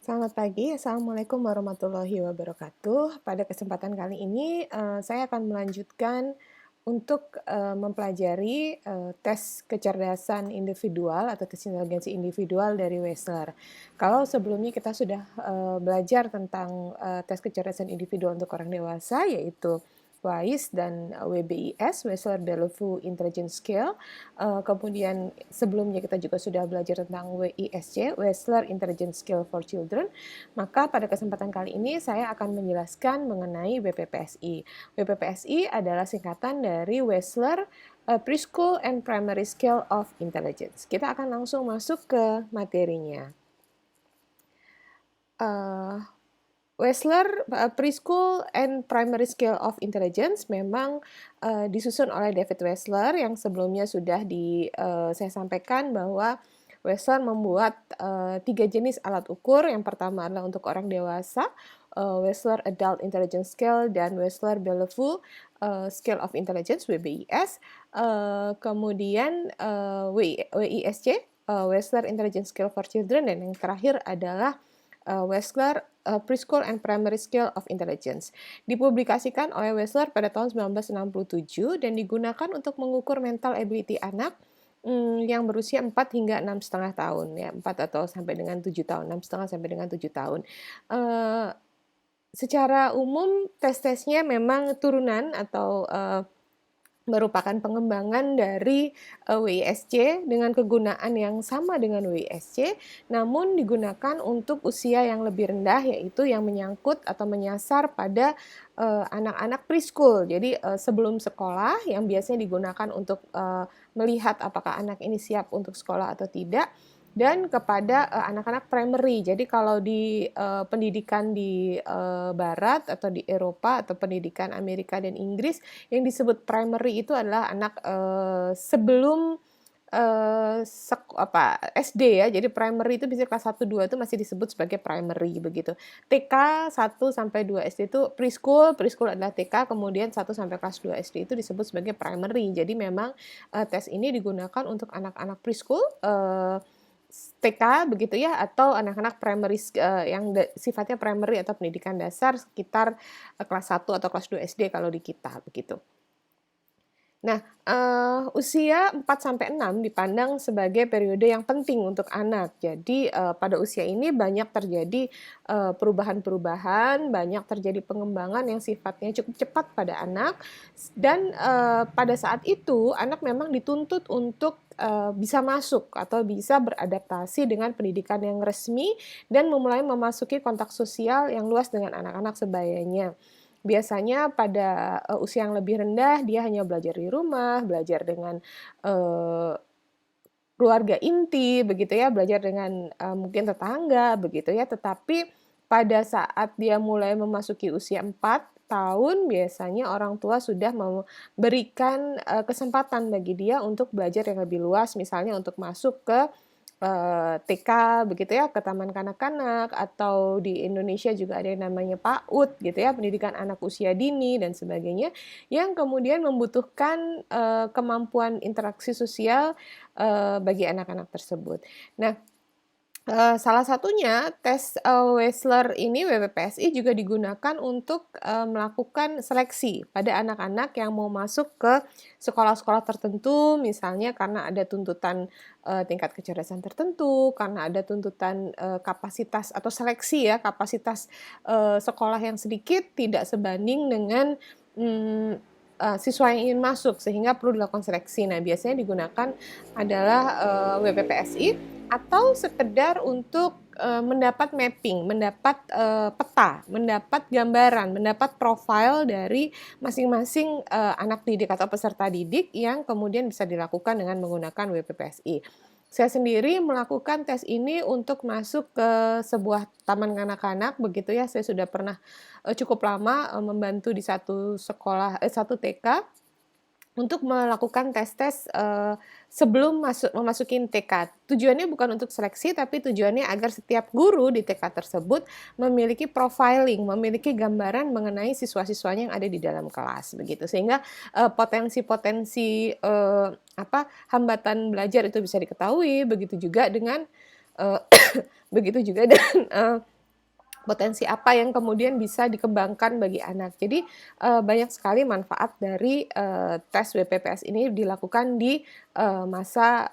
Selamat pagi, Assalamualaikum warahmatullahi wabarakatuh. Pada kesempatan kali ini, saya akan melanjutkan untuk, mempelajari, tes kecerdasan individual atau tes inteligensi individual dari Wechsler. Kalau sebelumnya kita sudah, belajar tentang, tes kecerdasan individual untuk orang dewasa, yaitu WISE dan WBIS, Wechsler-Delofu Intelligence Scale. Kemudian sebelumnya kita juga sudah belajar tentang WISC, Wechsler Intelligence Scale for Children. Maka pada kesempatan kali ini saya akan menjelaskan mengenai WPPSI. WPPSI adalah singkatan dari Wechsler Preschool and Primary Scale of Intelligence. Kita akan langsung masuk ke materinya. Wechsler Preschool and Primary Scale of Intelligence memang disusun oleh David Wechsler yang sebelumnya sudah saya sampaikan bahwa Wechsler membuat 3 jenis alat ukur. Yang pertama adalah untuk orang dewasa, Wechsler Adult Intelligence Scale dan Wechsler-Delofu Scale of Intelligence (WBIS). Kemudian WISC, Wechsler Intelligence Scale for Children, dan yang terakhir adalah Wechsler Preschool and Primary Scale of Intelligence. Dipublikasikan oleh Wechsler pada tahun 1967 dan digunakan untuk mengukur mental ability anak yang berusia 4 hingga 6,5 tahun, ya, 4 atau sampai dengan 7 tahun, 6,5 sampai dengan 7 tahun. Secara umum tes-tesnya memang turunan atau merupakan pengembangan dari WISC dengan kegunaan yang sama dengan WISC, namun digunakan untuk usia yang lebih rendah, yaitu yang menyangkut atau menyasar pada anak-anak preschool. Jadi sebelum sekolah, yang biasanya digunakan untuk melihat apakah anak ini siap untuk sekolah atau tidak, dan kepada anak-anak primary. Jadi kalau di pendidikan di barat atau di Eropa atau pendidikan Amerika dan Inggris, yang disebut primary itu adalah anak sebelum SD, ya. Jadi primary itu biasanya kelas 1, 2 itu masih disebut sebagai primary begitu. TK 1 sampai 2 SD itu preschool, preschool adalah TK, kemudian 1 sampai kelas 2 SD itu disebut sebagai primary. Jadi memang tes ini digunakan untuk anak-anak preschool, TK begitu ya, atau anak-anak primary yang sifatnya primary atau pendidikan dasar sekitar kelas 1 atau kelas 2 SD kalau di kita begitu. Nah, usia 4-6 dipandang sebagai periode yang penting untuk anak. Jadi, pada usia ini banyak terjadi perubahan-perubahan, banyak terjadi pengembangan yang sifatnya cukup cepat pada anak, dan pada saat itu anak memang dituntut untuk bisa masuk atau bisa beradaptasi dengan pendidikan yang resmi dan memulai memasuki kontak sosial yang luas dengan anak-anak sebayanya. Biasanya pada usia yang lebih rendah dia hanya belajar di rumah, belajar dengan keluarga inti begitu ya, belajar dengan mungkin tetangga begitu ya. Tetapi pada saat dia mulai memasuki usia 4 tahun, biasanya orang tua sudah memberikan kesempatan bagi dia untuk belajar yang lebih luas, misalnya untuk masuk ke TK begitu ya, ke taman kanak-kanak, atau di Indonesia juga ada yang namanya PAUD gitu ya, pendidikan anak usia dini dan sebagainya, yang kemudian membutuhkan kemampuan interaksi sosial bagi anak-anak tersebut. Nah, salah satunya tes Wechsler ini, WPPSI, juga digunakan untuk melakukan seleksi pada anak-anak yang mau masuk ke sekolah-sekolah tertentu, misalnya karena ada tuntutan tingkat kecerdasan tertentu, karena ada tuntutan kapasitas atau seleksi ya, kapasitas sekolah yang sedikit tidak sebanding dengan siswa yang ingin masuk, sehingga perlu dilakukan seleksi. Nah, biasanya digunakan adalah WPPSI, atau sekedar untuk mendapat mapping, mendapat peta, mendapat gambaran, mendapat profil dari masing-masing anak didik atau peserta didik yang kemudian bisa dilakukan dengan menggunakan WPPSI. Saya sendiri melakukan tes ini untuk masuk ke sebuah taman kanak-kanak begitu ya. Saya sudah pernah cukup lama membantu di satu TK untuk melakukan tes-tes sebelum memasukin TK. Tujuannya bukan untuk seleksi, tapi tujuannya agar setiap guru di TK tersebut memiliki profiling, memiliki gambaran mengenai siswa-siswanya yang ada di dalam kelas begitu. Sehingga potensi-potensi hambatan belajar itu bisa diketahui, begitu juga dengan potensi apa yang kemudian bisa dikembangkan bagi anak. Jadi banyak sekali manfaat dari tes WPPS ini dilakukan di masa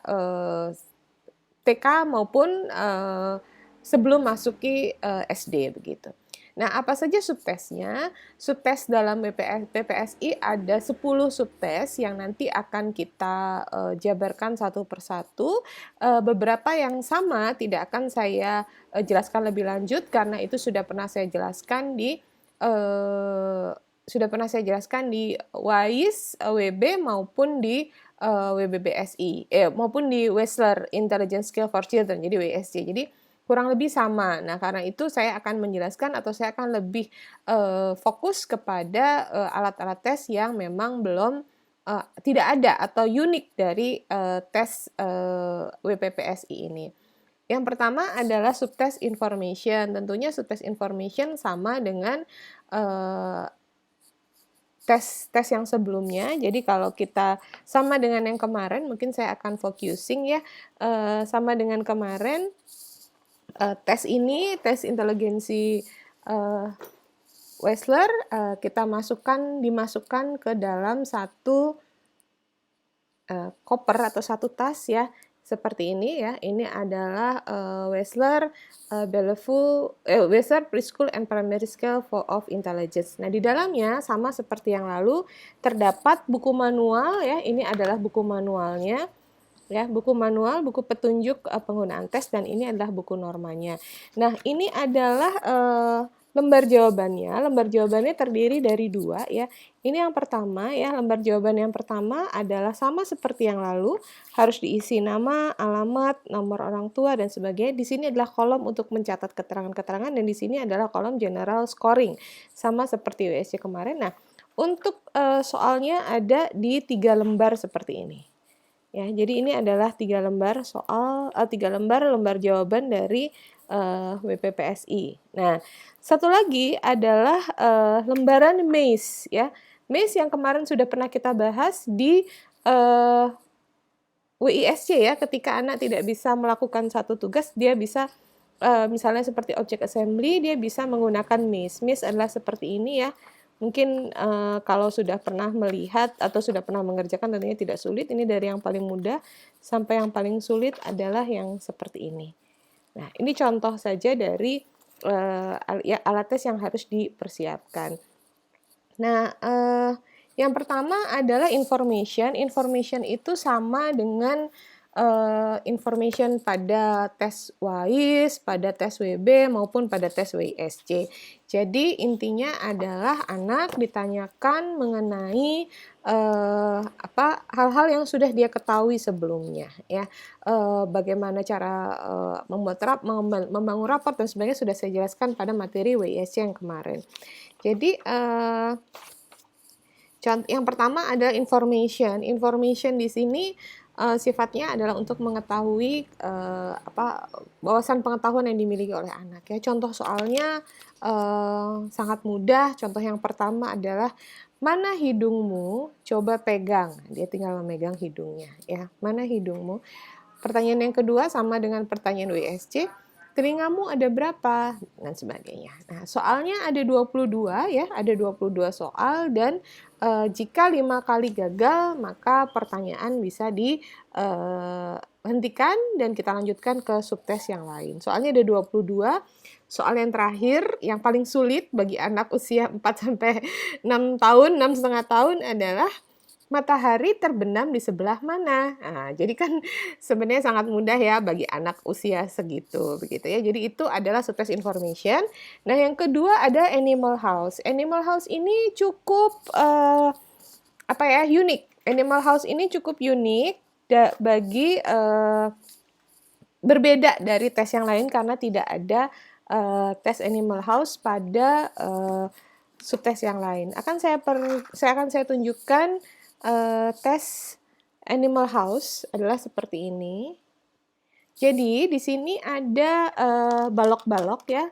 TK maupun sebelum masuki SD begitu. Nah, apa saja subtesnya? Subtes dalam PPSI ada 10 subtes yang nanti akan kita jabarkan satu persatu. Beberapa yang sama tidak akan saya jelaskan lebih lanjut karena itu sudah pernah saya jelaskan di WAIS, WB maupun di WBBSI, maupun di Wesler Intelligence Skill for Children, jadi WSC. Jadi kurang lebih sama. Nah, karena itu saya akan menjelaskan atau saya akan lebih fokus kepada alat-alat tes yang memang belum tidak ada atau unik dari tes WPPSI ini. Yang pertama adalah subtest information. Tentunya subtest information sama dengan tes yang sebelumnya. Jadi kalau kita sama dengan yang kemarin, mungkin saya akan focusing ya, sama dengan kemarin. Tes ini, tes inteligensi Wesler, kita dimasukkan ke dalam satu koper atau satu tas ya, seperti ini ya. Ini adalah Wesler Wesler Preschool and Primary Scale of Intelligence. Nah, di dalamnya sama seperti yang lalu terdapat buku manual ya. Ini adalah buku manualnya. Ya, buku manual, buku petunjuk penggunaan tes, dan ini adalah buku normanya. Nah, ini adalah lembar jawabannya. Lembar jawabannya terdiri dari 2 ya. Ini yang pertama ya, lembar jawaban yang pertama adalah sama seperti yang lalu, harus diisi nama, alamat, nomor orang tua dan sebagainya. Di sini adalah kolom untuk mencatat keterangan-keterangan, dan di sini adalah kolom general scoring, sama seperti WSC kemarin. Nah, untuk soalnya ada di 3 lembar seperti ini. Ya, jadi ini adalah 3 lembar lembar jawaban dari WPPSI. Nah, satu lagi adalah lembaran MACE ya. MACE yang kemarin sudah pernah kita bahas di WISC ya, ketika anak tidak bisa melakukan satu tugas, dia bisa misalnya seperti object assembly, dia bisa menggunakan MACE. MACE adalah seperti ini ya. Mungkin kalau sudah pernah melihat atau sudah pernah mengerjakan tentunya tidak sulit. Ini dari yang paling mudah sampai yang paling sulit adalah yang seperti ini. Nah, ini contoh saja dari alat tes yang harus dipersiapkan. Nah, yang pertama adalah information. Information itu sama dengan information pada tes WAIS, pada tes WB maupun pada tes WISC. Jadi intinya adalah anak ditanyakan mengenai hal-hal yang sudah dia ketahui sebelumnya ya. Bagaimana cara membangun raport dan sebagainya sudah saya jelaskan pada materi WISC yang kemarin. Jadi yang pertama adalah information. Information di sini sifatnya adalah untuk mengetahui wawasan pengetahuan yang dimiliki oleh anak ya. Contoh soalnya sangat mudah. Contoh yang pertama adalah mana hidungmu? Coba pegang. Dia tinggal memegang hidungnya ya. Mana hidungmu? Pertanyaan yang kedua sama dengan pertanyaan WSC. Telingamu ada berapa? Dan sebagainya. Nah, soalnya ada 22 ya, ada 22 soal, dan jika 5 kali gagal, maka pertanyaan bisa dihentikan dan kita lanjutkan ke subtes yang lain. Soalnya ada 22. Soal yang terakhir, yang paling sulit bagi anak usia 4-6 tahun, 6,5 tahun adalah matahari terbenam di sebelah mana? Nah, jadi kan sebenarnya sangat mudah ya bagi anak usia segitu, begitu ya. Jadi itu adalah subtest information. Nah, yang kedua ada animal house. Animal house ini cukup unik. Animal house ini cukup unik bagi berbeda dari tes yang lain karena tidak ada tes animal house pada subtes yang lain. Akan saya tunjukkan tes animal house adalah seperti ini. Jadi di sini ada balok-balok ya.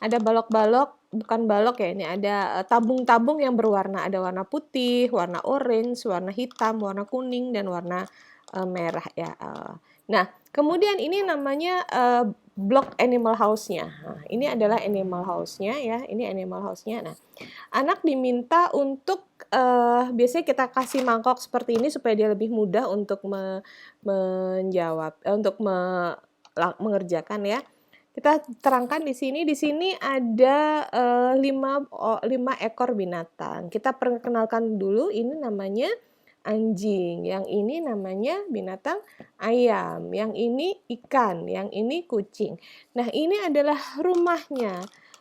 Ada balok-balok, bukan balok ya, ini ada tabung-tabung yang berwarna. Ada warna putih, warna orange, warna hitam, warna kuning, dan warna merah ya. Nah, kemudian ini namanya blok animal house-nya. Nah, ini adalah animal house-nya ya, ini animal house-nya. Nah, anak diminta untuk biasanya kita kasih mangkok seperti ini supaya dia lebih mudah untuk menjawab, untuk mengerjakan ya. Kita terangkan di sini. Di sini ada 5 ekor binatang. Kita perkenalkan dulu, ini namanya anjing, yang ini namanya binatang ayam, yang ini ikan, yang ini kucing. Nah, ini adalah rumahnya.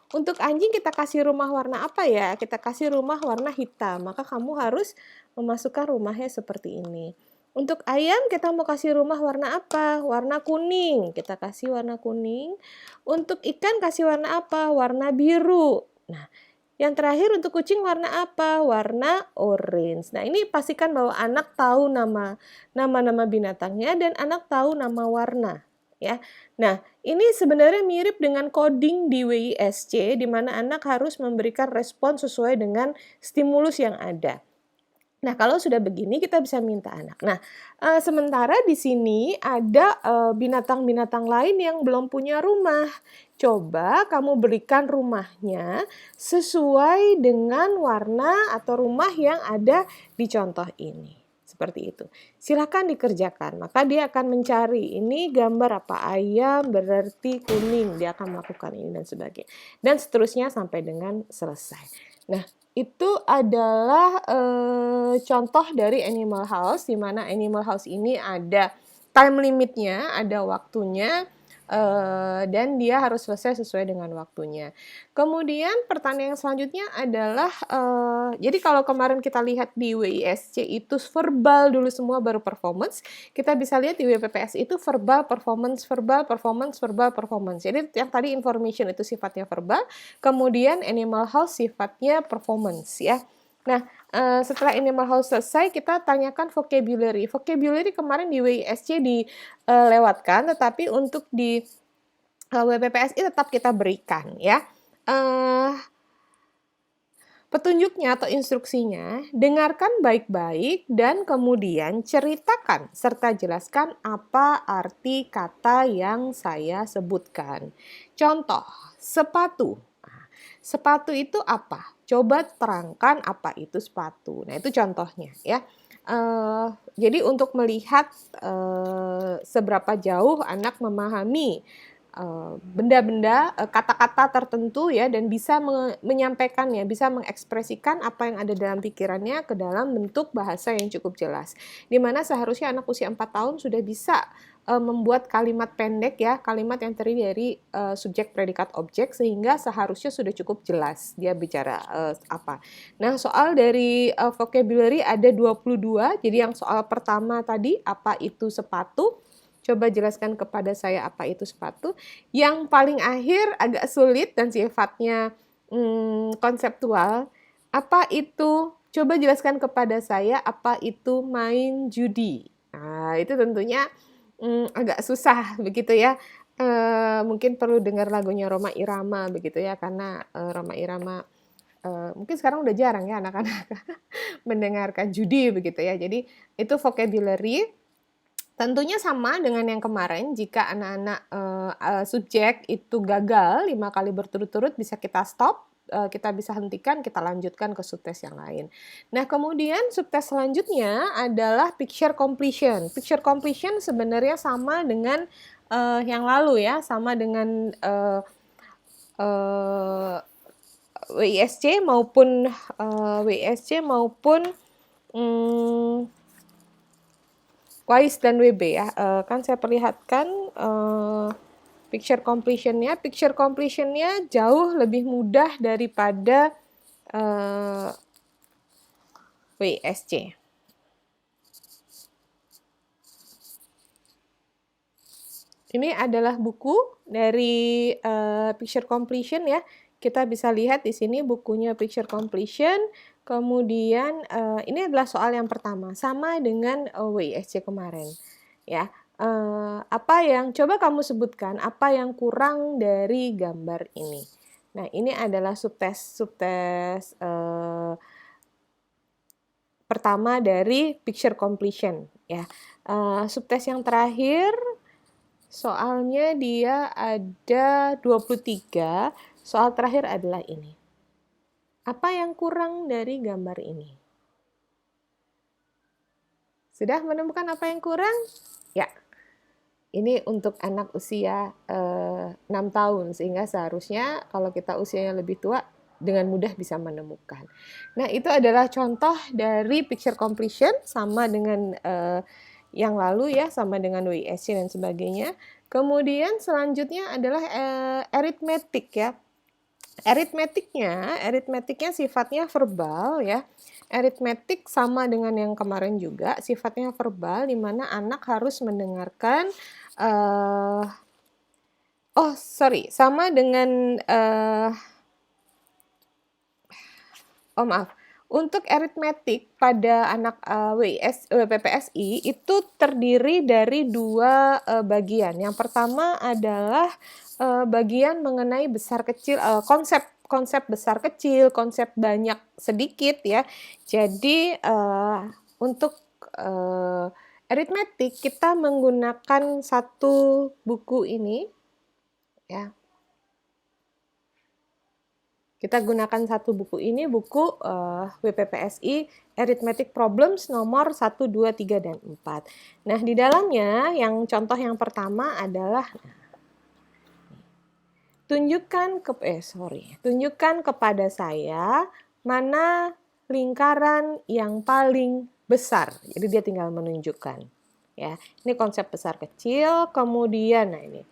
Untuk anjing kita kasih rumah warna apa ya? Kita kasih rumah warna hitam, maka kamu harus memasukkan rumahnya seperti ini. Untuk ayam kita mau kasih rumah warna apa? Warna kuning, kita kasih warna kuning. Untuk ikan kasih warna apa? Warna biru. Nah, yang terakhir untuk kucing warna apa? Warna orange. Nah, ini pastikan bahwa anak tahu nama-nama binatangnya dan anak tahu nama warna, ya. Nah, ini sebenarnya mirip dengan coding di WISC di mana anak harus memberikan respon sesuai dengan stimulus yang ada. Nah, kalau sudah begini kita bisa minta anak. Nah, sementara di sini ada binatang-binatang lain yang belum punya rumah. Coba kamu berikan rumahnya sesuai dengan warna atau rumah yang ada di contoh ini. Seperti itu. Silakan dikerjakan. Maka dia akan mencari, ini gambar apa? Ayam berarti kuning. Dia akan melakukan ini dan sebagainya. Dan seterusnya sampai dengan selesai. Nah, itu adalah contoh dari animal house, di mana animal house ini ada time limitnya, ada waktunya, dan dia harus selesai sesuai dengan waktunya. Kemudian pertanyaan selanjutnya adalah, jadi kalau kemarin kita lihat di WISC itu verbal dulu semua baru performance, kita bisa lihat di WPPS itu verbal, performance, verbal, performance, verbal, performance. Jadi yang tadi information itu sifatnya verbal, kemudian animal house sifatnya performance ya. Nah, setelah animal house selesai, kita tanyakan vocabulary. Vocabulary kemarin di WISC dilewatkan, tetapi untuk di WPPSI tetap kita berikan ya. Petunjuknya atau instruksinya, dengarkan baik-baik dan kemudian ceritakan serta jelaskan apa arti kata yang saya sebutkan. Contoh, sepatu. Sepatu itu apa? Coba terangkan apa itu sepatu. Nah, itu contohnya ya. Jadi untuk melihat seberapa jauh anak memahami benda-benda, kata-kata tertentu ya, dan bisa menyampaikannya, bisa mengekspresikan apa yang ada dalam pikirannya ke dalam bentuk bahasa yang cukup jelas. Di mana seharusnya anak usia 4 tahun sudah bisa membuat kalimat pendek ya, kalimat yang terdiri dari subjek, predikat, objek, sehingga seharusnya sudah cukup jelas dia bicara apa. Nah, soal dari vocabulary ada 22, jadi yang soal pertama tadi, apa itu sepatu? Coba jelaskan kepada saya apa itu sepatu. Yang paling akhir agak sulit dan sifatnya konseptual. Apa itu? Coba jelaskan kepada saya apa itu main judi. Nah, itu tentunya agak susah begitu ya. Mungkin perlu dengar lagunya Rhoma Irama begitu ya, karena Rhoma Irama mungkin sekarang udah jarang ya anak-anak mendengarkan judi begitu ya. Jadi itu vocabulary. Tentunya sama dengan yang kemarin, jika anak-anak subjek itu gagal 5 kali berturut-turut, bisa kita stop, kita bisa hentikan, kita lanjutkan ke subtes yang lain. Nah, kemudian subtes selanjutnya adalah picture completion. Picture completion sebenarnya sama dengan yang lalu ya, sama dengan WISC maupun WISE dan WB ya. Kan saya perlihatkan picture completion-nya. Picture completion-nya jauh lebih mudah daripada WISC. Ini adalah buku dari picture completion ya. Kita bisa lihat di sini bukunya picture completion. Kemudian ini adalah soal yang pertama, sama dengan WISC kemarin. Ya, apa yang coba kamu sebutkan apa yang kurang dari gambar ini. Nah, ini adalah subtes pertama dari picture completion. Ya, subtes yang terakhir Soalnya dia ada 23. Soal terakhir adalah ini. Apa yang kurang dari gambar ini? Sudah menemukan apa yang kurang? Ya, ini untuk anak usia 6 tahun, sehingga seharusnya kalau kita usianya lebih tua, dengan mudah bisa menemukan. Nah, itu adalah contoh dari picture completion, sama dengan yang lalu ya, sama dengan WISC dan sebagainya. Kemudian selanjutnya adalah arithmetic ya. Aritmetiknya sifatnya verbal ya. Aritmetik sama dengan yang kemarin juga, sifatnya verbal, di mana anak harus mendengarkan sama dengan maaf. Untuk aritmetik pada anak PPSI itu terdiri dari dua bagian. Yang pertama adalah bagian mengenai besar kecil, konsep besar kecil, konsep banyak sedikit ya. Jadi untuk aritmetik kita menggunakan satu buku ini ya. Kita gunakan satu buku ini, buku WPPSI Arithmetic Problems nomor 1, 2, 3, dan 4. Nah, di dalamnya yang contoh yang pertama adalah tunjukkan kepada saya mana lingkaran yang paling besar. Jadi dia tinggal menunjukkan. Ya, ini konsep besar kecil, kemudian nah ini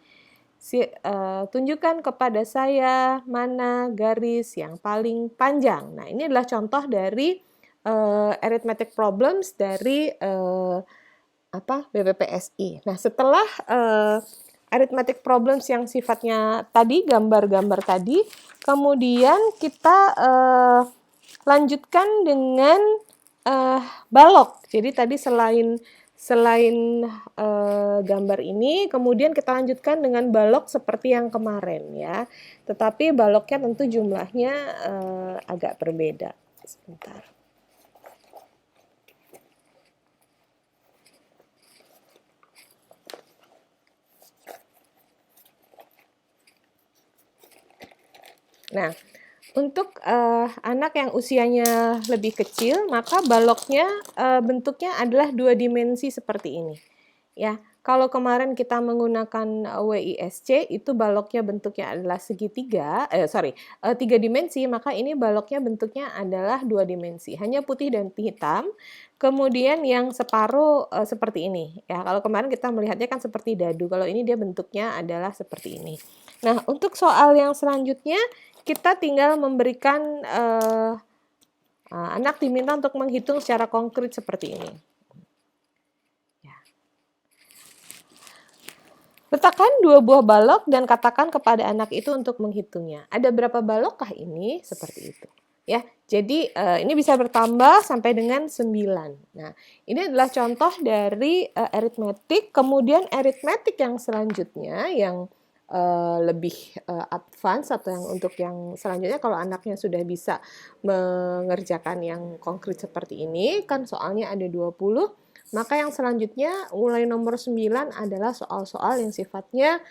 tunjukkan kepada saya mana garis yang paling panjang. Nah, ini adalah contoh dari arithmetic problems dari BPPSI. Nah, setelah arithmetic problems yang sifatnya tadi, gambar-gambar tadi, kemudian kita lanjutkan dengan balok. Jadi tadi selain gambar ini, kemudian kita lanjutkan dengan balok seperti yang kemarin ya. Tetapi baloknya tentu jumlahnya agak berbeda. Sebentar. Nah, untuk anak yang usianya lebih kecil, maka baloknya bentuknya adalah 2 dimensi seperti ini. Ya, kalau kemarin kita menggunakan WISC, itu baloknya bentuknya adalah segitiga, 3 dimensi, maka ini baloknya bentuknya adalah 2 dimensi, hanya putih dan hitam. Kemudian yang separuh seperti ini. Ya, kalau kemarin kita melihatnya kan seperti dadu, kalau ini dia bentuknya adalah seperti ini. Nah, untuk soal yang selanjutnya, kita tinggal memberikan anak diminta untuk menghitung secara konkret seperti ini. Ya. Letakkan 2 buah balok dan katakan kepada anak itu untuk menghitungnya. Ada berapa balokkah ini? Seperti itu. Ya, jadi ini bisa bertambah sampai dengan 9. Nah, ini adalah contoh dari aritmetik. Kemudian aritmetik yang selanjutnya yang lebih advance atau yang untuk yang selanjutnya, kalau anaknya sudah bisa mengerjakan yang konkret seperti ini, kan soalnya ada 20, maka yang selanjutnya mulai nomor 9 adalah soal-soal yang sifatnya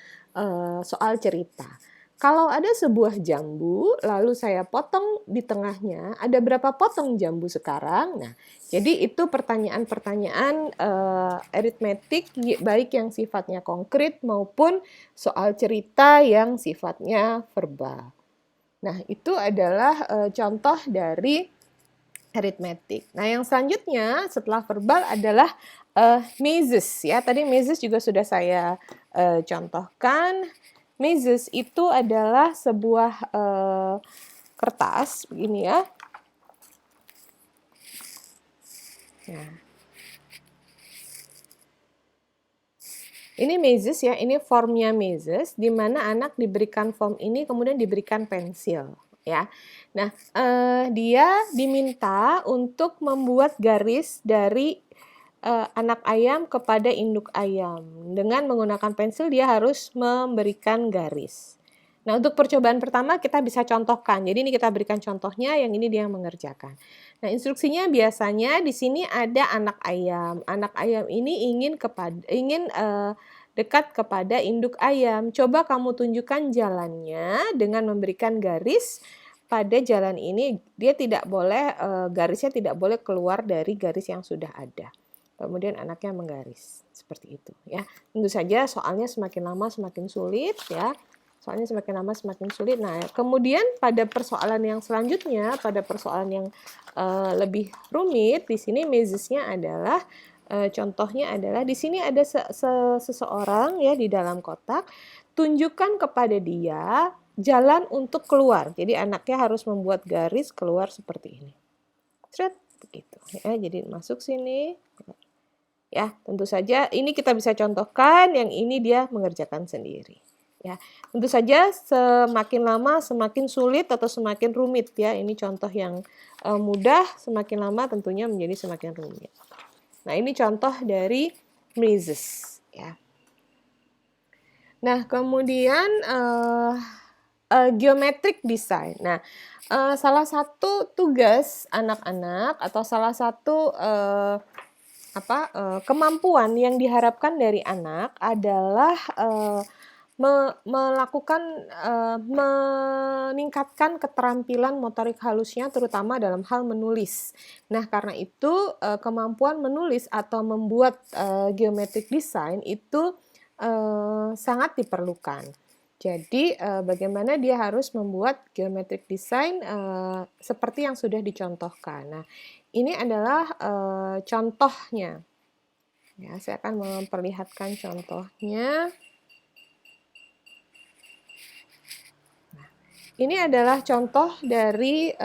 soal cerita. Kalau ada sebuah jambu, lalu saya potong di tengahnya, ada berapa potong jambu sekarang? Nah, jadi itu pertanyaan-pertanyaan aritmetik, baik yang sifatnya konkret maupun soal cerita yang sifatnya verbal. Nah, itu adalah contoh dari aritmetik. Nah, yang selanjutnya setelah verbal adalah measures ya. Tadi measures juga sudah saya contohkan. Measures itu adalah sebuah kertas begini ya. Nah. Ini measures ya, ini formnya measures, di mana anak diberikan form ini kemudian diberikan pensil ya. Nah, dia diminta untuk membuat garis dari anak ayam kepada induk ayam. Dengan menggunakan pensil dia harus memberikan garis. Nah, untuk percobaan pertama kita bisa contohkan. Jadi ini kita berikan contohnya, yang ini dia mengerjakan. Nah, instruksinya biasanya di sini ada anak ayam. Anak ayam ini ingin dekat kepada induk ayam. Coba kamu tunjukkan jalannya dengan memberikan garis pada jalan ini. Dia tidak boleh, garisnya tidak boleh keluar dari garis yang sudah ada. Kemudian anaknya menggaris seperti itu ya. Tentu saja soalnya semakin lama semakin sulit ya. Soalnya semakin lama semakin sulit. Nah, kemudian pada persoalan yang selanjutnya, pada persoalan yang lebih rumit, di sini mazesnya adalah contohnya adalah di sini ada seseorang ya di dalam kotak. Tunjukkan kepada dia jalan untuk keluar. Jadi anaknya harus membuat garis keluar seperti ini. Seret, begitu ya. Jadi masuk sini. Ya, tentu saja ini kita bisa contohkan, yang ini dia mengerjakan sendiri. Ya, tentu saja semakin lama semakin sulit atau semakin rumit ya. Ini contoh yang mudah, semakin lama tentunya menjadi semakin rumit. Nah, ini contoh dari mazes ya. Nah, kemudian geometric design. Nah, salah satu tugas anak-anak atau salah satu kemampuan yang diharapkan dari anak adalah meningkatkan keterampilan motorik halusnya terutama dalam hal menulis. Nah, karena itu kemampuan menulis atau membuat geometric design itu sangat diperlukan. Jadi bagaimana dia harus membuat geometric design seperti yang sudah dicontohkan. Nah, ini adalah contohnya. Ya, saya akan memperlihatkan contohnya. Nah, ini adalah contoh dari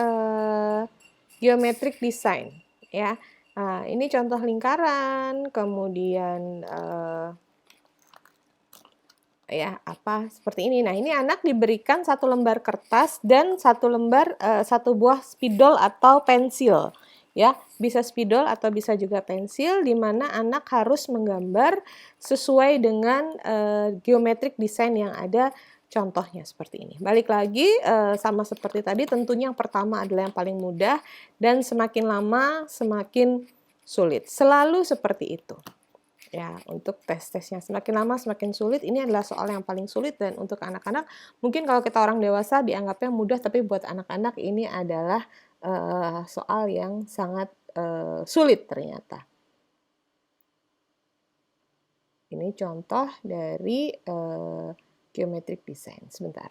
geometric design. Ya, ini contoh lingkaran, kemudian seperti ini. Nah, ini anak diberikan satu lembar kertas dan satu buah spidol atau pensil. Ya, bisa spidol atau bisa juga pensil, di mana anak harus menggambar sesuai dengan geometric design yang ada. Contohnya seperti ini. Balik lagi sama seperti tadi, tentunya yang pertama adalah yang paling mudah dan semakin lama semakin sulit. Selalu seperti itu. Ya, untuk tes-tesnya semakin lama semakin sulit. Ini adalah soal yang paling sulit, dan untuk anak-anak mungkin kalau kita orang dewasa dianggapnya mudah, tapi buat anak-anak ini adalah soal yang sangat sulit ternyata. Ini contoh dari geometric design. Sebentar.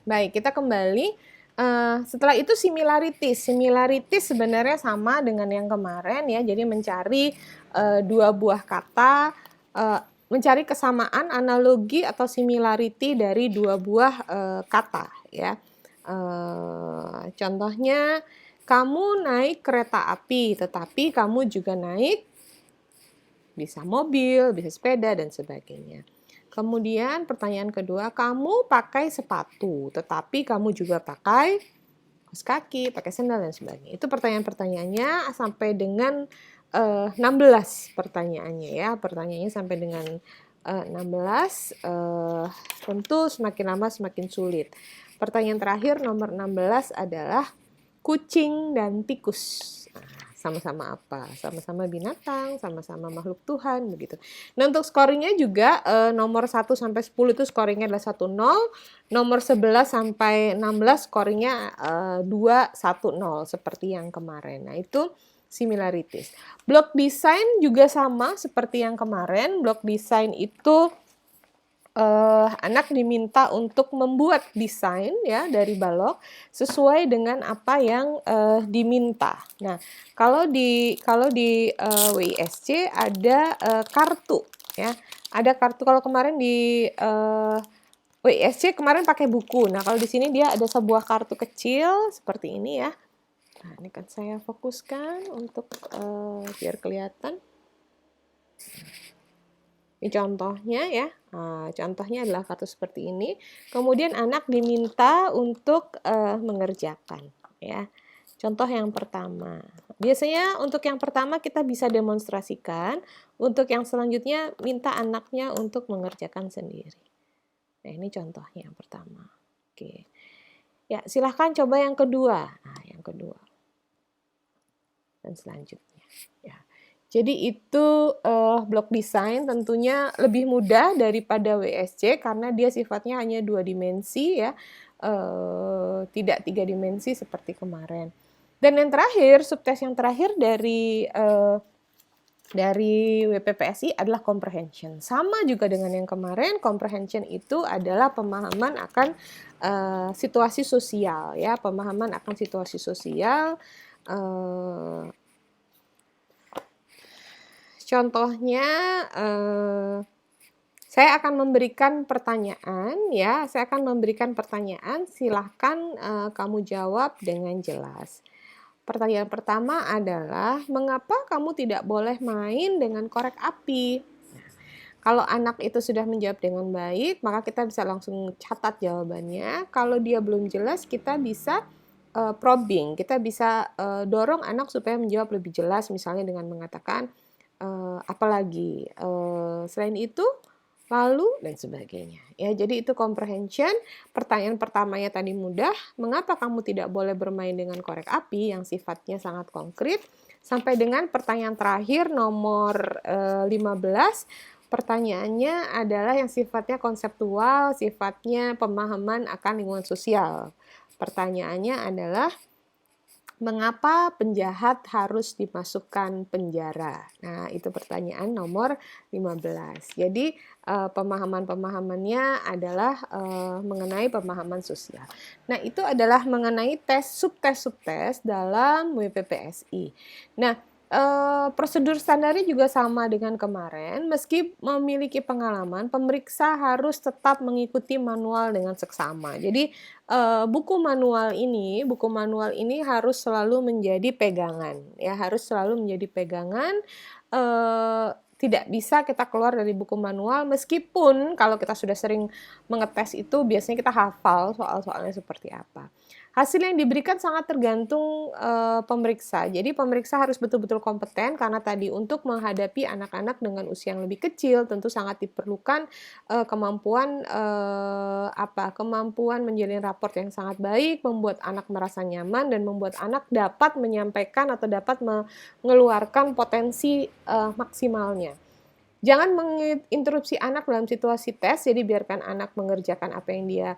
Baik, kita kembali. Setelah itu similarities. Similarities sebenarnya sama dengan yang kemarin ya. Jadi mencari dua buah kata, mencari kesamaan, analogi atau similarity dari dua buah kata ya. Contohnya, kamu naik kereta api, tetapi kamu juga naik bisa mobil, bisa sepeda dan sebagainya. Kemudian pertanyaan kedua, kamu pakai sepatu, tetapi kamu juga pakai kaos kaki, pakai sandal dan sebagainya. Itu pertanyaan-pertanyaannya sampai dengan 16 pertanyaannya ya. Pertanyaannya sampai dengan 16, tentu semakin lama semakin sulit. Pertanyaan terakhir nomor 16 adalah kucing dan tikus. Sama-sama apa? Sama-sama binatang, sama-sama makhluk Tuhan, begitu. Nah, untuk scoringnya juga nomor 1 sampai 10 itu scoringnya adalah 1-0, nomor 11 sampai 16 scoringnya 2-1-0 seperti yang kemarin. Nah, itu similarities. Block design juga sama seperti yang kemarin. Block design itu anak diminta untuk membuat desain ya dari balok sesuai dengan apa yang diminta. Nah, kalau di WISC ada kartu ya. Ada kartu. Kalau kemarin di WISC kemarin pakai buku. Nah, kalau di sini dia ada sebuah kartu kecil seperti ini ya. Nah, ini kan saya fokuskan untuk biar kelihatan. Ini contohnya ya. Contohnya adalah kartu seperti ini. Kemudian anak diminta untuk mengerjakan ya. Contoh yang pertama. Biasanya untuk yang pertama kita bisa demonstrasikan. Untuk yang selanjutnya minta anaknya untuk mengerjakan sendiri. Nah, ini contohnya yang pertama. Oke. Ya, silahkan coba yang kedua. Nah, yang kedua. Dan selanjutnya. Ya. Jadi itu blok desain tentunya lebih mudah daripada WSC karena dia sifatnya hanya 2 dimensi ya, tidak 3 dimensi seperti kemarin. Dan yang terakhir, subtes yang terakhir dari WPPSI adalah comprehension. Sama juga dengan yang kemarin, comprehension itu adalah pemahaman akan situasi sosial ya, pemahaman akan situasi sosial. Contohnya, saya akan memberikan pertanyaan ya, saya akan memberikan pertanyaan, silahkan kamu jawab dengan jelas. Pertanyaan pertama adalah, mengapa kamu tidak boleh main dengan korek api? Nah, kalau anak itu sudah menjawab dengan baik, maka kita bisa langsung catat jawabannya. Kalau dia belum jelas, kita bisa probing, kita bisa dorong anak supaya menjawab lebih jelas, misalnya dengan mengatakan, apalagi selain itu, lalu dan sebagainya. Ya, jadi itu comprehension. Pertanyaan pertamanya tadi mudah, mengapa kamu tidak boleh bermain dengan korek api yang sifatnya sangat konkret, sampai dengan pertanyaan terakhir nomor 15. Pertanyaannya adalah yang sifatnya konseptual, sifatnya pemahaman akan lingkungan sosial. Pertanyaannya adalah, mengapa penjahat harus dimasukkan penjara? Nah, itu pertanyaan nomor 15. Jadi, pemahaman-pemahamannya adalah mengenai pemahaman sosial. Nah, itu adalah mengenai subtes dalam WPPSI. Nah, prosedur standarnya juga sama dengan kemarin, meski memiliki pengalaman, pemeriksa harus tetap mengikuti manual dengan seksama. Jadi, buku manual ini harus selalu menjadi pegangan, ya, harus selalu menjadi pegangan. Tidak bisa kita keluar dari buku manual, meskipun kalau kita sudah sering mengetes itu biasanya kita hafal soal-soalnya seperti apa. Hasil yang diberikan sangat tergantung pemeriksa. Jadi pemeriksa harus betul-betul kompeten karena tadi untuk menghadapi anak-anak dengan usia yang lebih kecil tentu sangat diperlukan kemampuan menjalin raport yang sangat baik, membuat anak merasa nyaman dan membuat anak dapat menyampaikan atau dapat mengeluarkan potensi maksimalnya. Jangan menginterupsi anak dalam situasi tes, jadi biarkan anak mengerjakan apa yang dia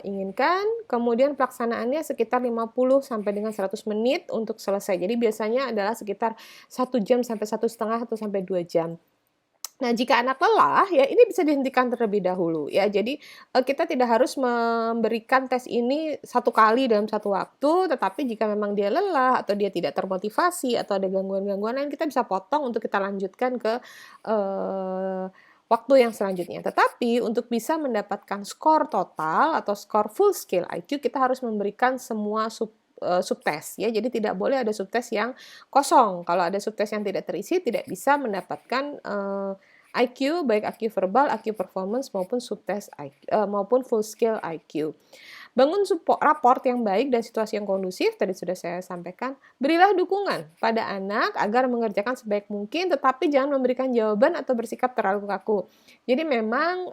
inginkan, kemudian pelaksanaannya sekitar 50 sampai dengan 100 menit untuk selesai. Jadi biasanya adalah sekitar 1 jam sampai 1,5 atau sampai 2 jam. Nah, jika anak lelah, ya ini bisa dihentikan terlebih dahulu ya. Jadi kita tidak harus memberikan tes ini 1 kali dalam 1 waktu, tetapi jika memang dia lelah atau dia tidak termotivasi atau ada gangguan-gangguan lain, kita bisa potong untuk kita lanjutkan ke waktu yang selanjutnya. Tetapi untuk bisa mendapatkan skor total atau skor full skill IQ, kita harus memberikan semua subtes ya. Jadi tidak boleh ada subtes yang kosong. Kalau ada subtes yang tidak terisi, tidak bisa mendapatkan IQ, baik IQ verbal, IQ performance maupun subtes IQ, maupun full skill IQ. Bangun raport yang baik dan situasi yang kondusif, tadi sudah saya sampaikan. Berilah dukungan pada anak agar mengerjakan sebaik mungkin, tetapi jangan memberikan jawaban atau bersikap terlalu kaku. Jadi memang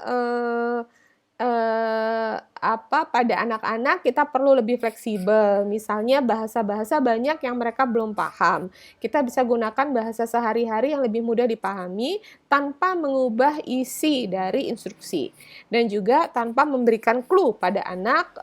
pada anak-anak kita perlu lebih fleksibel. Misalnya bahasa-bahasa banyak yang mereka belum paham. Kita bisa gunakan bahasa sehari-hari yang lebih mudah dipahami tanpa mengubah isi dari instruksi. Dan juga tanpa memberikan clue pada anak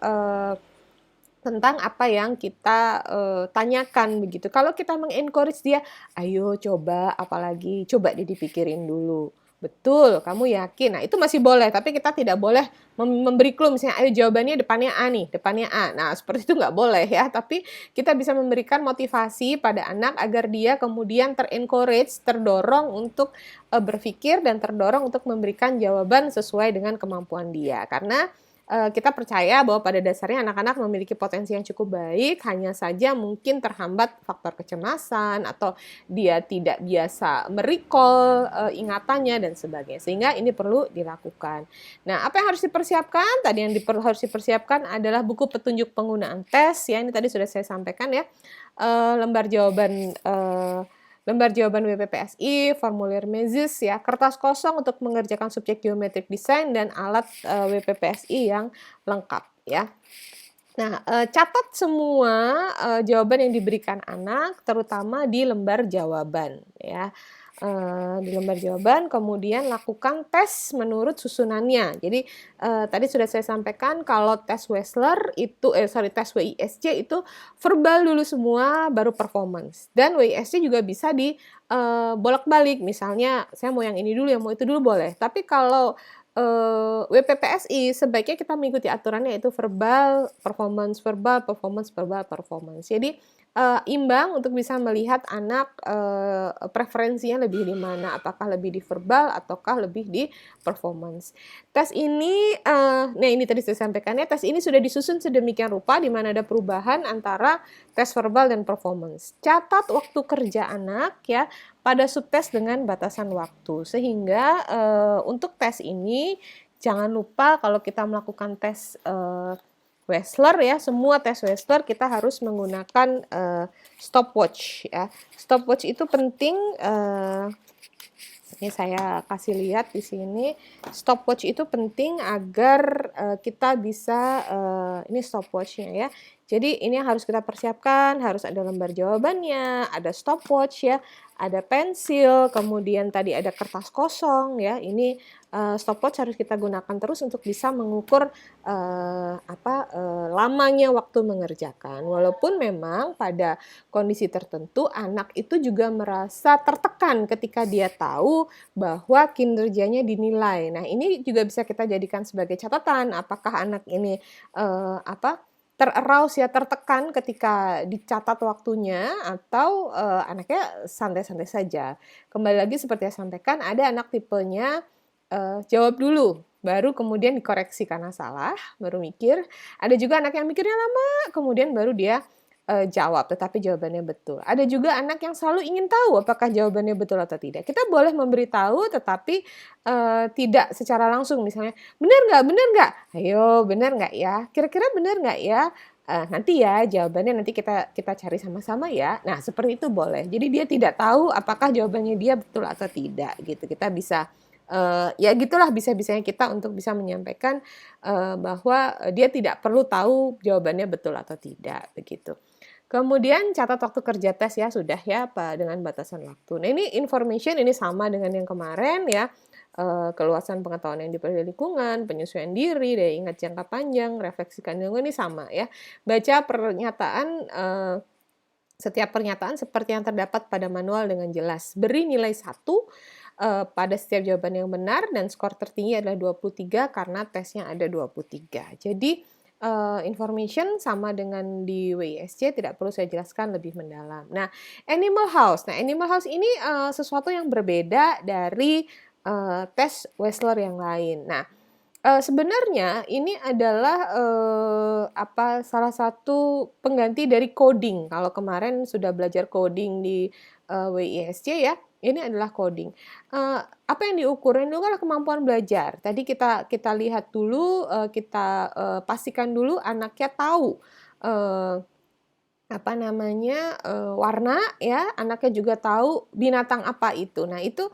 tentang apa yang kita tanyakan begitu. Kalau kita mengencourage dia, ayo coba, apalagi coba dipikirin dulu. Betul, kamu yakin. Nah, itu masih boleh, tapi kita tidak boleh memberi clue, misalnya, ayo jawabannya depannya A nih, depannya A. Nah, seperti itu nggak boleh ya, tapi kita bisa memberikan motivasi pada anak agar dia kemudian ter-encourage, terdorong untuk berpikir dan terdorong untuk memberikan jawaban sesuai dengan kemampuan dia. Karena kita percaya bahwa pada dasarnya anak-anak memiliki potensi yang cukup baik, hanya saja mungkin terhambat faktor kecemasan atau dia tidak biasa merecall ingatannya dan sebagainya. Sehingga ini perlu dilakukan. Nah, apa yang harus dipersiapkan? Tadi yang harus dipersiapkan adalah buku petunjuk penggunaan tes, ya ini tadi sudah saya sampaikan ya. Lembar jawaban lembar jawaban WPPSI, formulir Mezis ya, kertas kosong untuk mengerjakan subjek geometric design dan alat WPPSI yang lengkap ya. Nah, catat semua jawaban yang diberikan anak, terutama di lembar jawaban ya. Di lembar jawaban, kemudian lakukan tes menurut susunannya. Jadi tadi sudah saya sampaikan kalau tes Wechsler itu, tes WISC itu verbal dulu semua, baru performance. Dan WISC juga bisa di bolak-balik. Misalnya saya mau yang ini dulu, yang mau itu dulu boleh. Tapi kalau WPPSI sebaiknya kita mengikuti aturannya, itu verbal, performance, verbal, performance, verbal, performance. Jadi imbang untuk bisa melihat anak preferensinya lebih di mana, apakah lebih di verbal ataukah lebih di performance. Tes ini, nah ini tadi saya sampaikan ya, tes ini sudah disusun sedemikian rupa di mana ada perubahan antara tes verbal dan performance. Catat waktu kerja anak ya pada subtes dengan batasan waktu, sehingga untuk tes ini jangan lupa kalau kita melakukan tes Wechsler ya, semua tes Wechsler kita harus menggunakan stopwatch ya. Stopwatch itu penting. Ini saya kasih lihat di sini. Stopwatch itu penting agar kita bisa ini stopwatchnya ya. Jadi ini yang harus kita persiapkan, harus ada lembar jawabannya, ada stopwatch ya, ada pensil, kemudian tadi ada kertas kosong ya. Ini stopwatch harus kita gunakan terus untuk bisa mengukur lamanya waktu mengerjakan. Walaupun memang pada kondisi tertentu anak itu juga merasa tertekan ketika dia tahu bahwa kinerjanya dinilai. Nah, ini juga bisa kita jadikan sebagai catatan apakah anak ini ter-arouse ya, tertekan ketika dicatat waktunya atau anaknya santai-santai saja. Kembali lagi seperti saya sampaikan, ada anak tipenya jawab dulu, baru kemudian dikoreksi karena salah, baru mikir. Ada juga anak yang mikirnya lama, kemudian baru dia jawab, tetapi jawabannya betul. Ada juga anak yang selalu ingin tahu apakah jawabannya betul atau tidak. Kita boleh memberitahu, tetapi tidak secara langsung. Misalnya, benar nggak? Ayo, benar nggak ya? Kira-kira benar nggak ya? Nanti ya jawabannya nanti kita cari sama-sama ya. Nah, seperti itu boleh. Jadi dia tidak tahu apakah jawabannya dia betul atau tidak gitu. Kita bisa ya gitulah bisa-bisanya kita untuk bisa menyampaikan bahwa dia tidak perlu tahu jawabannya betul atau tidak begitu. Kemudian catat waktu kerja tes ya, sudah ya dengan batasan waktu. Nah, ini information ini sama dengan yang kemarin ya. Keluasan pengetahuan yang diperoleh lingkungan, penyesuaian diri, daya ingat jangka panjang, refleksikan lingkungan ini sama ya. Baca pernyataan setiap pernyataan seperti yang terdapat pada manual dengan jelas. Beri nilai 1 pada setiap jawaban yang benar dan skor tertinggi adalah 23 karena tesnya ada 23. Jadi information sama dengan di WISC, tidak perlu saya jelaskan lebih mendalam. Nah, Animal House. Nah, Animal House ini sesuatu yang berbeda dari tes Wechsler yang lain. Nah, sebenarnya ini adalah salah satu pengganti dari coding. Kalau kemarin sudah belajar coding di WISC ya, ini adalah coding. Apa yang diukurin dulu kan kemampuan belajar. Tadi kita lihat dulu, kita pastikan dulu anaknya tahu warna ya, anaknya juga tahu binatang apa itu. Nah, itu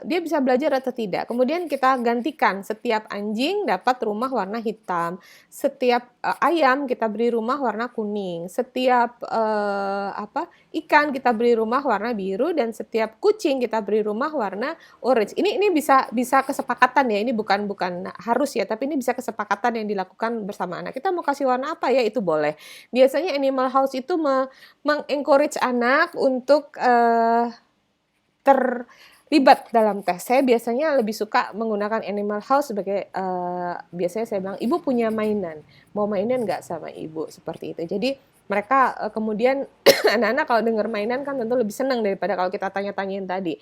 dia bisa belajar atau tidak. Kemudian kita gantikan, setiap anjing dapat rumah warna hitam, setiap ayam kita beri rumah warna kuning, setiap ikan kita beri rumah warna biru, dan setiap kucing kita beri rumah warna orange. Ini bisa kesepakatan ya, ini bukan harus ya, tapi ini bisa kesepakatan yang dilakukan bersama anak. Kita mau kasih warna apa ya, itu boleh. Biasanya Animal House itu mengencourage anak untuk terlibat dalam tes. Saya biasanya lebih suka menggunakan Animal House sebagai biasanya saya bilang, ibu punya mainan, mau mainan nggak sama ibu, seperti itu. Jadi mereka kemudian anak-anak kalau dengar mainan kan tentu lebih senang daripada kalau kita tanya-tanyain tadi.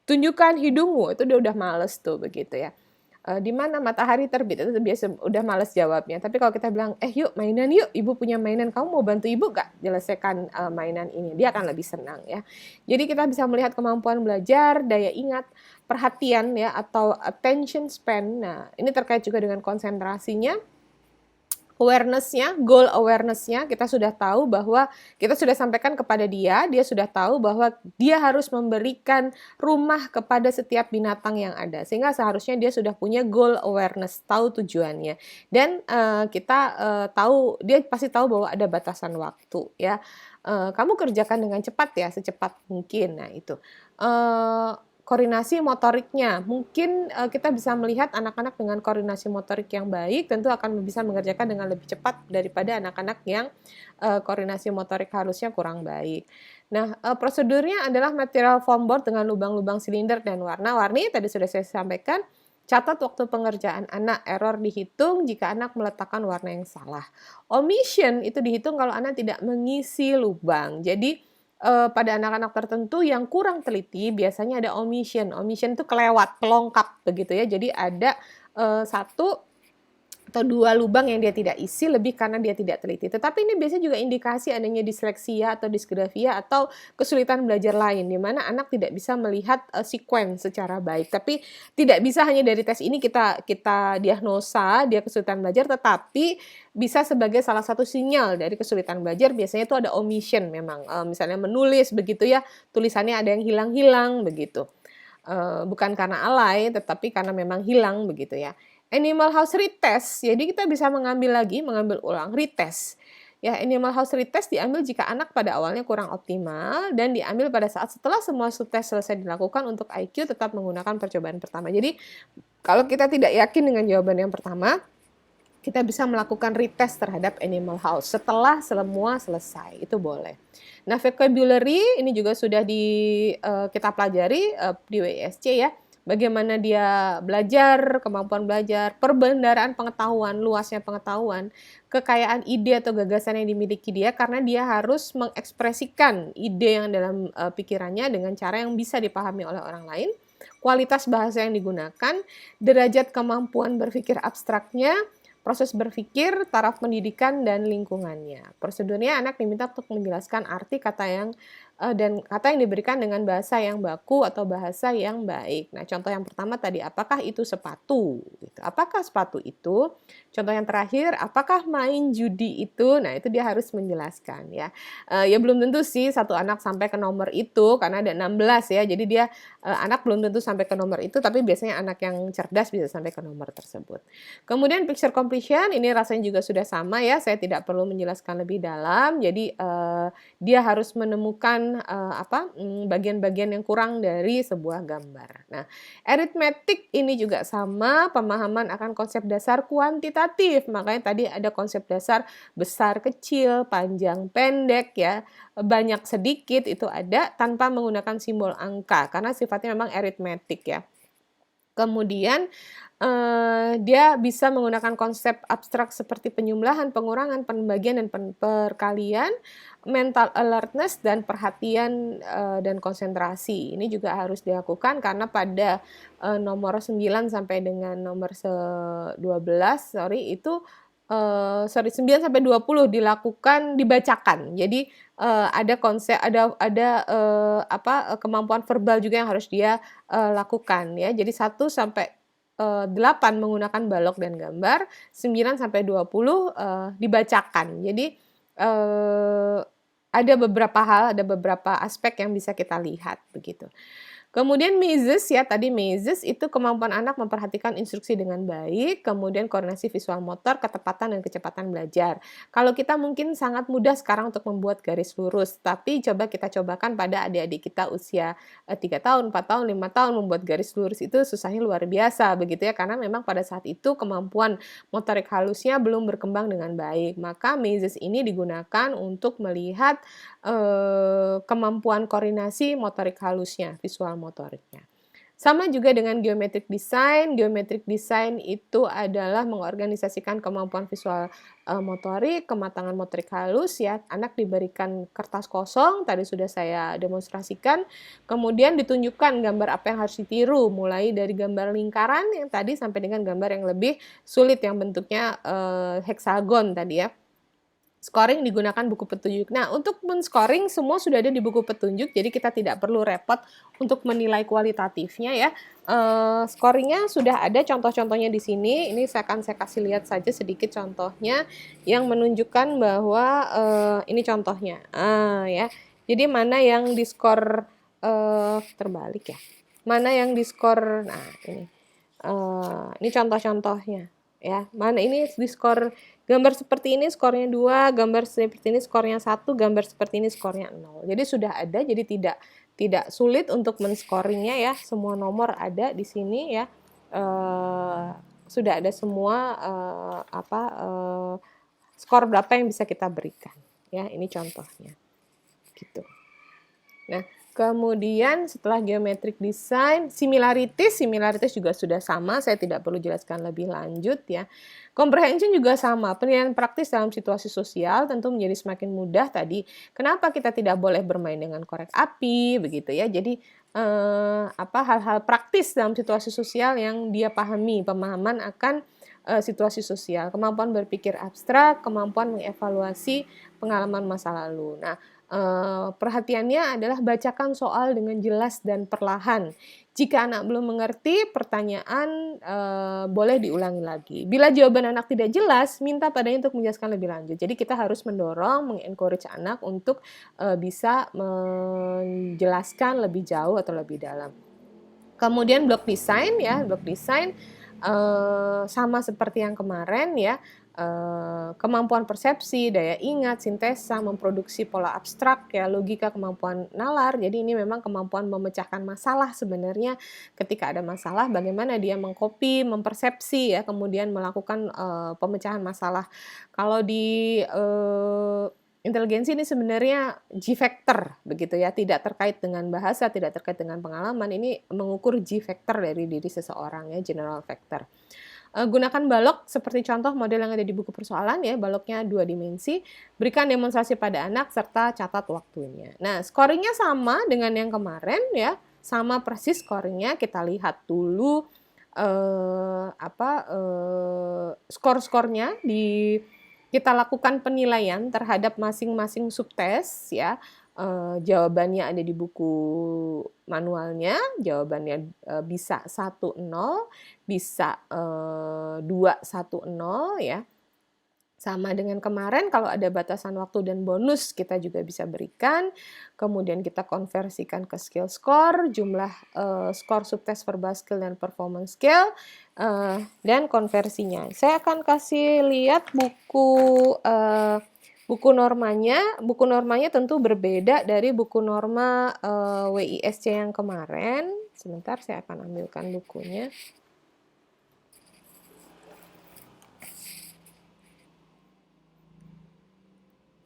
Tunjukkan hidungmu, itu dia udah males tuh begitu ya. Di mana matahari terbit, itu biasa udah males jawabnya. Tapi kalau kita bilang, yuk mainan yuk, ibu punya mainan, kamu mau bantu ibu gak menyelesaikan mainan ini? Dia akan lebih senang ya. Jadi kita bisa melihat kemampuan belajar, daya ingat, perhatian ya, atau attention span. Nah, ini terkait juga dengan konsentrasinya. awareness-nya, goal awareness-nya, kita sudah tahu bahwa kita sudah sampaikan kepada dia, dia sudah tahu bahwa dia harus memberikan rumah kepada setiap binatang yang ada. Sehingga seharusnya dia sudah punya goal awareness, tahu tujuannya. Dan kita tahu, dia pasti tahu bahwa ada batasan waktu ya. Kamu kerjakan dengan cepat ya, secepat mungkin. Nah, itu. Koordinasi motoriknya, mungkin kita bisa melihat anak-anak dengan koordinasi motorik yang baik tentu akan bisa mengerjakan dengan lebih cepat daripada anak-anak yang koordinasi motorik halusnya kurang baik. Nah, prosedurnya adalah material foam board dengan lubang-lubang silinder dan warna-warni. Tadi sudah saya sampaikan. Catat waktu pengerjaan anak, error dihitung jika anak meletakkan warna yang salah. Omission itu dihitung kalau anak tidak mengisi lubang. Jadi, pada anak-anak tertentu yang kurang teliti biasanya ada omission. Omission itu kelewat, pelongkap begitu ya. Jadi ada 1 atau 2 lubang yang dia tidak isi lebih karena dia tidak teliti. Tetapi ini biasanya juga indikasi adanya disleksia atau disgrafia atau kesulitan belajar lain di mana anak tidak bisa melihat sequence secara baik. Tapi tidak bisa hanya dari tes ini kita diagnosa dia kesulitan belajar, tetapi bisa sebagai salah satu sinyal dari kesulitan belajar. Biasanya itu ada omission memang. Misalnya menulis begitu ya, tulisannya ada yang hilang-hilang begitu. Bukan karena alay, tetapi karena memang hilang begitu ya. Animal House retest, jadi kita bisa mengambil ulang, retest. Ya, Animal House retest diambil jika anak pada awalnya kurang optimal dan diambil pada saat setelah semua subtes selesai dilakukan untuk IQ tetap menggunakan percobaan pertama. Jadi, kalau kita tidak yakin dengan jawaban yang pertama, kita bisa melakukan retest terhadap Animal House setelah semua selesai, itu boleh. Nah, vocabulary ini juga sudah kita pelajari di WISC ya. Bagaimana dia belajar, kemampuan belajar, perbendaharaan pengetahuan, luasnya pengetahuan, kekayaan ide atau gagasan yang dimiliki dia karena dia harus mengekspresikan ide yang dalam pikirannya dengan cara yang bisa dipahami oleh orang lain, kualitas bahasa yang digunakan, derajat kemampuan berpikir abstraknya, proses berpikir, taraf pendidikan, dan lingkungannya. Prosedurnya anak diminta untuk menjelaskan arti kata yang dan kata yang diberikan dengan bahasa yang baku atau bahasa yang baik. Nah, contoh yang pertama tadi, apakah itu sepatu? Gitu. Apakah sepatu itu? Contoh yang terakhir, apakah main judi itu? Nah, itu dia harus menjelaskan ya. Ya belum tentu sih satu anak sampai ke nomor itu karena ada 16 ya. Jadi dia anak belum tentu sampai ke nomor itu, tapi biasanya anak yang cerdas bisa sampai ke nomor tersebut. Kemudian picture completion ini rasanya juga sudah sama ya. Saya tidak perlu menjelaskan lebih dalam. Jadi dia harus menemukan bagian-bagian yang kurang dari sebuah gambar. Nah, arithmetic ini juga sama, pemahaman akan konsep dasar kuantitatif. Makanya tadi ada konsep dasar besar kecil, panjang pendek ya, banyak sedikit itu ada tanpa menggunakan simbol angka karena sifatnya memang arithmetic ya. Kemudian dia bisa menggunakan konsep abstrak seperti penjumlahan, pengurangan, pembagian, dan perkalian, mental alertness, dan perhatian dan konsentrasi. Ini juga harus dilakukan karena pada nomor 9 sampai dengan nomor 12, itu 9 sampai 20 dibacakan. Jadi ada konsep kemampuan verbal juga yang harus dia lakukan ya. Jadi 1 sampai 8 menggunakan balok dan gambar, 9 sampai 20 dibacakan. Jadi ada beberapa aspek yang bisa kita lihat begitu. Kemudian mazes ya, tadi mazes itu kemampuan anak memperhatikan instruksi dengan baik, kemudian koordinasi visual motor, ketepatan dan kecepatan belajar. Kalau kita mungkin sangat mudah sekarang untuk membuat garis lurus, tapi coba kita cobakan pada adik-adik kita usia 3 tahun, 4 tahun, 5 tahun membuat garis lurus itu susahnya luar biasa begitu ya, karena memang pada saat itu kemampuan motorik halusnya belum berkembang dengan baik. Maka mazes ini digunakan untuk melihat kemampuan koordinasi motorik halusnya, visual motoriknya. Sama juga dengan geometric design. Geometric design itu adalah mengorganisasikan kemampuan visual motorik, kematangan motorik halus ya. Anak diberikan kertas kosong, tadi sudah saya demonstrasikan. Kemudian ditunjukkan gambar apa yang harus ditiru, mulai dari gambar lingkaran yang tadi sampai dengan gambar yang lebih sulit yang bentuknya heksagon tadi ya. Scoring digunakan buku petunjuk. Nah, untuk men-scoring semua sudah ada di buku petunjuk, jadi kita tidak perlu repot untuk menilai kualitatifnya ya. Scoringnya sudah ada contoh-contohnya di sini. Ini saya kasih lihat saja sedikit contohnya yang menunjukkan bahwa ini contohnya. Ya. Jadi mana yang diskor terbalik ya? Mana yang diskor? Nah, ini contoh-contohnya ya. Mana ini diskor gambar seperti ini skornya 2, gambar seperti ini skornya 1, gambar seperti ini skornya 0. Jadi sudah ada, jadi tidak sulit untuk men-scoringnya ya. Semua nomor ada di sini ya. Sudah ada semua skor berapa yang bisa kita berikan ya. Ini contohnya. Gitu. Nah, kemudian setelah geometric design, similarities juga sudah sama, saya tidak perlu jelaskan lebih lanjut ya. Comprehension juga sama, penilaian praktis dalam situasi sosial tentu menjadi semakin mudah tadi. Kenapa kita tidak boleh bermain dengan korek api, begitu ya. Jadi hal-hal praktis dalam situasi sosial yang dia pahami, pemahaman akan situasi sosial, kemampuan berpikir abstrak, kemampuan mengevaluasi pengalaman masa lalu. Nah, perhatiannya adalah bacakan soal dengan jelas dan perlahan. Jika anak belum mengerti pertanyaan, boleh diulangi lagi. Bila jawaban anak tidak jelas, minta padanya untuk menjelaskan lebih lanjut. Jadi kita harus mendorong, mengencourage anak untuk bisa menjelaskan lebih jauh atau lebih dalam. Kemudian block design ya, block design sama seperti yang kemarin ya. Kemampuan persepsi, daya ingat, sintesa, memproduksi pola abstrak ya, logika, kemampuan nalar. Jadi ini memang kemampuan memecahkan masalah sebenarnya. Ketika ada masalah bagaimana dia mengcopy, mempersepsi ya, kemudian melakukan pemecahan masalah. Kalau di inteligensi ini sebenarnya G-factor begitu ya, tidak terkait dengan bahasa, tidak terkait dengan pengalaman. Ini mengukur G-factor dari diri seseorang ya, general factor. Gunakan balok seperti contoh model yang ada di buku persoalan ya, baloknya 2 dimensi, berikan demonstrasi pada anak serta catat waktunya. Nah, scoringnya sama dengan yang kemarin ya, sama persis scoringnya. Kita lihat dulu skor-skornya kita lakukan penilaian terhadap masing-masing subtes ya. Jawabannya ada di buku manualnya, jawabannya bisa 1-0, bisa 2-1-0 ya. Sama dengan kemarin, kalau ada batasan waktu dan bonus kita juga bisa berikan. Kemudian kita konversikan ke skill score, jumlah skor subtes verbal skill dan performance skill, dan konversinya. Saya akan kasih lihat buku normanya. Buku normanya tentu berbeda dari buku norma WISC yang kemarin. Sebentar, saya akan ambilkan bukunya.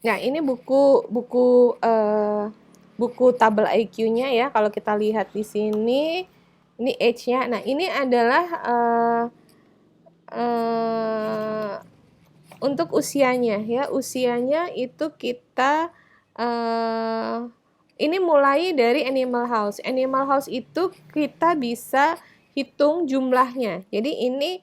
Nah, ini buku tabel IQ-nya ya. Kalau kita lihat di sini, ini age-nya. Nah, ini adalah untuk usianya ya. Usianya itu kita ini mulai dari Animal House. Animal House itu kita bisa hitung jumlahnya. Jadi ini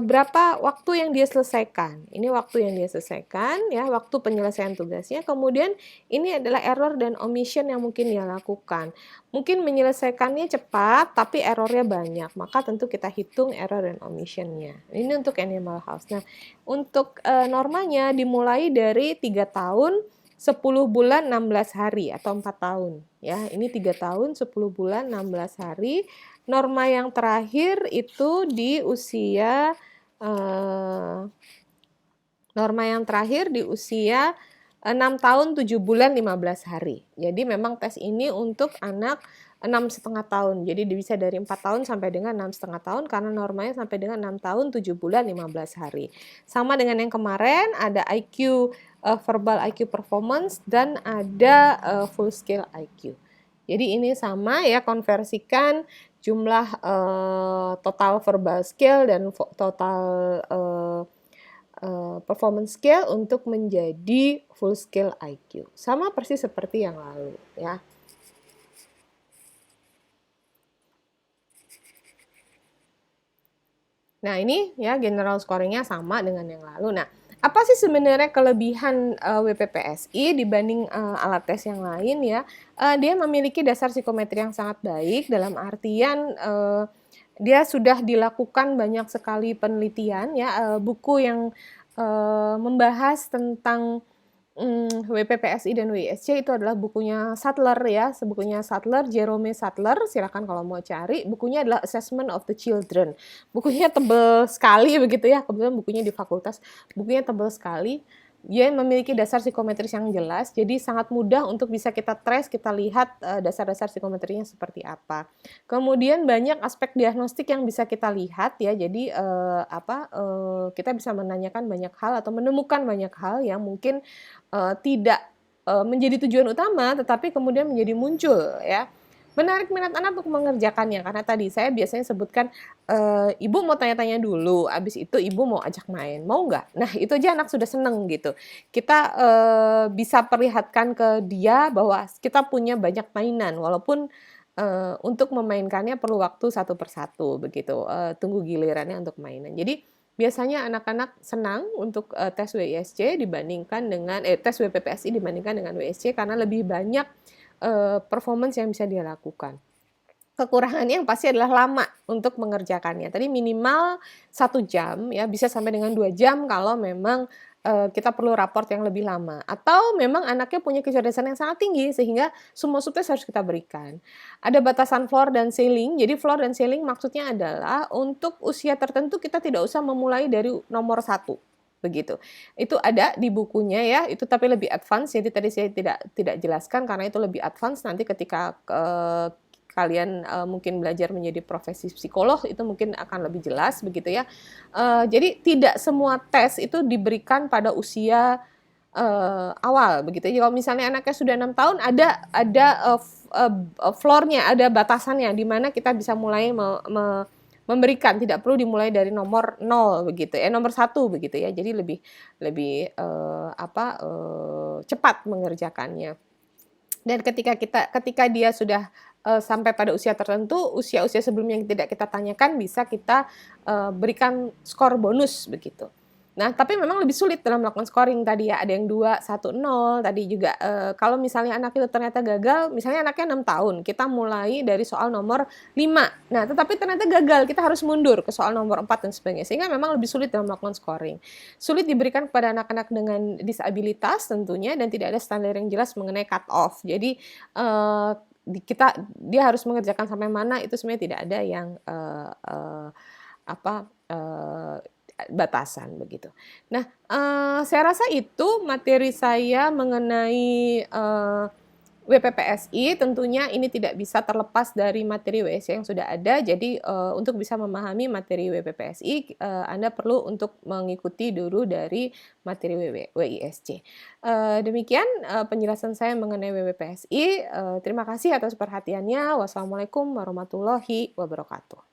berapa waktu yang dia selesaikan. Ini waktu yang dia selesaikan ya, waktu penyelesaian tugasnya. Kemudian ini adalah error dan omission yang mungkin dia lakukan. Mungkin menyelesaikannya cepat tapi errornya banyak. Maka tentu kita hitung error dan omissionnya. Ini untuk Animal House. Nah, untuk normanya dimulai dari 3 tahun 10 bulan 16 hari atau 4 tahun ya. Ini 3 tahun 10 bulan 16 hari. Norma yang terakhir itu di usia 6 tahun 7 bulan 15 hari. Jadi memang tes ini untuk anak 6,5 tahun. Jadi bisa dari 4 tahun sampai dengan 6,5 tahun karena normanya sampai dengan 6 tahun 7 bulan 15 hari. Sama dengan yang kemarin ada IQ verbal IQ performance dan ada full scale IQ. Jadi ini sama ya, konversikan jumlah total verbal skill dan total performance skill untuk menjadi full scale IQ. Sama persis seperti yang lalu ya. Nah, ini ya general scoringnya sama dengan yang lalu. Nah, Apa sih sebenarnya kelebihan, WPPSI dibanding, alat tes yang lain ya? Dia memiliki dasar psikometri yang sangat baik dalam artian, dia sudah dilakukan banyak sekali penelitian ya, buku yang, membahas tentang WPPSI dan WISC itu adalah bukunya Sattler ya, bukunya Sattler, Jerome Sattler, silakan kalau mau cari. Bukunya adalah Assessment of the Children. Bukunya tebel sekali begitu ya, kebetulan bukunya di fakultas. Bukunya tebel sekali. Dia memiliki dasar psikometris yang jelas, jadi sangat mudah untuk bisa kita trace, kita lihat dasar-dasar psikometrinya seperti apa. Kemudian banyak aspek diagnostik yang bisa kita lihat ya, jadi kita bisa menanyakan banyak hal atau menemukan banyak hal yang mungkin tidak, menjadi tujuan utama, tetapi kemudian menjadi muncul ya. Menarik minat anak untuk mengerjakannya, karena tadi saya biasanya sebutkan, ibu mau tanya-tanya dulu, habis itu ibu mau ajak main, mau nggak? Nah, itu aja anak sudah seneng gitu. Kita, bisa perlihatkan ke dia bahwa kita punya banyak mainan, walaupun, untuk memainkannya perlu waktu satu per satu begitu, tunggu gilirannya untuk mainan. Jadi biasanya anak-anak senang untuk, tes WISC dibandingkan dengan tes WPPSI dibandingkan dengan WISC karena lebih banyak, performance yang bisa dia lakukan. Kekurangannya yang pasti adalah lama untuk mengerjakannya. Tadi minimal 1 jam ya, bisa sampai dengan 2 jam kalau memang, kita perlu raport yang lebih lama. Atau memang anaknya punya kecerdasan yang sangat tinggi sehingga semua subtes harus kita berikan. Ada batasan floor dan ceiling, jadi floor dan ceiling maksudnya adalah untuk usia tertentu kita tidak usah memulai dari nomor 1 begitu. Itu ada di bukunya ya, itu tapi lebih advance, jadi tadi saya tidak jelaskan karena itu lebih advance nanti ketika, kalian, mungkin belajar menjadi profesi psikolog itu mungkin akan lebih jelas begitu ya. Jadi tidak semua tes itu diberikan pada usia, awal begitu. Jadi kalau misalnya anaknya sudah 6 tahun ada, floor-nya, ada batasannya di mana kita bisa mulai memberikan, tidak perlu dimulai dari nomor 0 begitu ya, nomor 1 begitu ya. Jadi lebih lebih, cepat mengerjakannya. Dan ketika dia sudah, sampai pada usia tertentu, usia-usia sebelumnya yang tidak kita tanyakan bisa kita, berikan skor bonus begitu. Nah, tapi memang lebih sulit dalam melakukan scoring tadi ya, ada yang 2, 1, 0, tadi juga, kalau misalnya anak itu ternyata gagal, misalnya anaknya 6 tahun, kita mulai dari soal nomor 5. Nah, tetapi ternyata gagal, kita harus mundur ke soal nomor 4 dan sebagainya, sehingga memang lebih sulit dalam melakukan scoring. Sulit diberikan kepada anak-anak dengan disabilitas tentunya dan tidak ada standar yang jelas mengenai cut off. Jadi, dia harus mengerjakan sampai mana itu sebenarnya tidak ada yang, apa, batasan begitu. Nah, saya rasa itu materi saya mengenai, WPPSI, tentunya ini tidak bisa terlepas dari materi WSC yang sudah ada. Jadi, untuk bisa memahami materi WPPSI, Anda perlu untuk mengikuti dulu dari materi WISC. Demikian, penjelasan saya mengenai WPPSI, terima kasih atas perhatiannya. Wassalamualaikum warahmatullahi wabarakatuh.